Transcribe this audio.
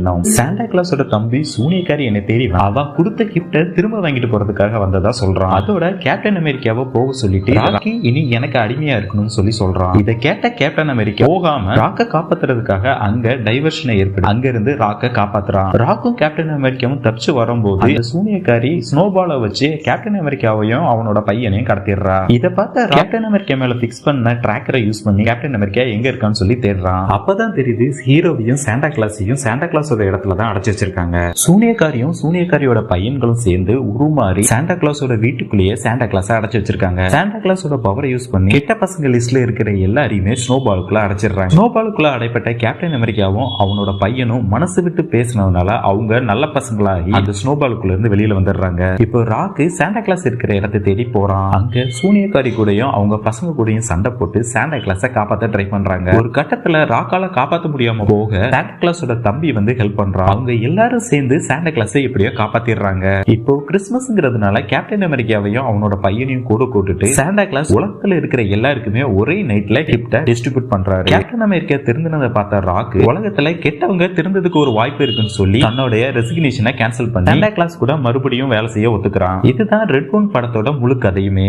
இன்னும் சாண்டா கிளாஸோட தம்பி சூனியக்காரி என்ன தேடி அவன் கொடுத்த கிஃப்ட திரும்ப வாங்கிட்டு போறதுக்காக வந்ததா சொல்றான். அதோட கேப்டன் அமெரிக்காவை போக சொல்லிட்டு ராக்கி இனி எனக்கு அடிமையா இருக்கணும்னு சொல்றான். இதை கேட்ட கேப்டன் அமெரிக்கா போகாம ராக்க காப்பாத்துறதுக்காக அங்க டைவர்ஷனை ஏற்படுத்தி அங்க இருந்து ராக்க காப்பாத்துறான். ராக்கும் கேப்டன் அமெரிக்காவும் தப்பிச்சு வரும்போது சூனியக்காரி ஸ்னோபாலை வச்சு கேப்டன் அமெரிக்காவையும் அவனோட பையனையும் கடத்திடுறா. இதை பார்த்த கேப்டன் அமெரிக்கா மேல பிக்ஸ் பண்ண டிராக்கரை யூஸ் பண்ணி கேப்டன் அமெரிக்கா எங்க இருக்கான்னு சொல்லி தேடுறான். அப்பதான் தெரியுது ஹீரோவையும் சாண்டா கிளாஸையும் சாண்டா கிளாஸோட இடத்துல தான் அடைச்சு வச்சிருக்காங்க. சூனியக்காரியும் சூனியக்காரியோட பையன்களும் சேர்ந்து உருமாறி சாண்டா கிளாஸோட வீட்டுக்குள்ளேயே சாண்டா கிளாஸ அடைச்சு வச்சிருக்காங்க. சாண்டா கிளாஸோட பவரை யூஸ் பண்ணி கெட்ட பசங்க லிஸ்ட்ல இருக்கிற எல்லாரையுமே ஸ்னோபாலுக்குள்ள அடைச்சிடுறாங்க. ஸ்னோபாலுக்குள்ள அடைப்பட்ட கேப்டன் அமெரிக்காவும் அவனோட பையனும் மனசு விட்டு பேசினதுனால அவங்க நல்ல பசங்களாகி அந்த ஸ்னோபாலுக்குள்ள இருந்து வெளியில வந்துடுறாங்க. இப்போ ராக்கு சாண்டா கிளாஸ் இருக்கிற இடத்தை தேடி போறான். அங்க சூனியக்காரி கூடயும் அவங்க பசங்க கூடயும் சண்டை போட்டு சாண்டா கிளாஸ காப்பாத்த ட்ரை பண்றாங்க. ஒரு கட்டத்துல ராக்கால காப்பாத்த முடியாம போக சாண்டா கிளாஸோட தம்பி வந்து ஹெல்ப் பண்றான். அவங்க எல்லாரும் சேர்ந்து சாண்டா கிளாஸை எப்படியோ காப்பாத்திடுறாங்க. இப்போ கிறிஸ்துமஸ்ங்கிறதுனால கேப்டன் அமெரிக்காவையும் அவனோட பையனையும் கூட கூட்டிட்டு சாண்டா கிளாஸ் உலகத்துல இருக்கிற எல்லாருக்குமே ஒரே நைட்ல கிஃப்ட டிஸ்ட்ரிபியூட் பண்றாரு. கேப்டன் அமெரிக்கா திருந்தினதை பார்த்த ராக்கு உலகத்துல கெட்டவங்க திருந்ததுக்கு ஒரு வாய்ப்பு இருக்குன்னு சொல்லி தன்னோட ரெசிக்னேஷனை கேன்சல் பண்ணி சாண்டா கிளாஸ் கூட மறுபடியும் வேலை செய்ய ஒத்துக்கிறான். இதுதான் ரெட் மூன் படத்தோட முழு கதையுமே.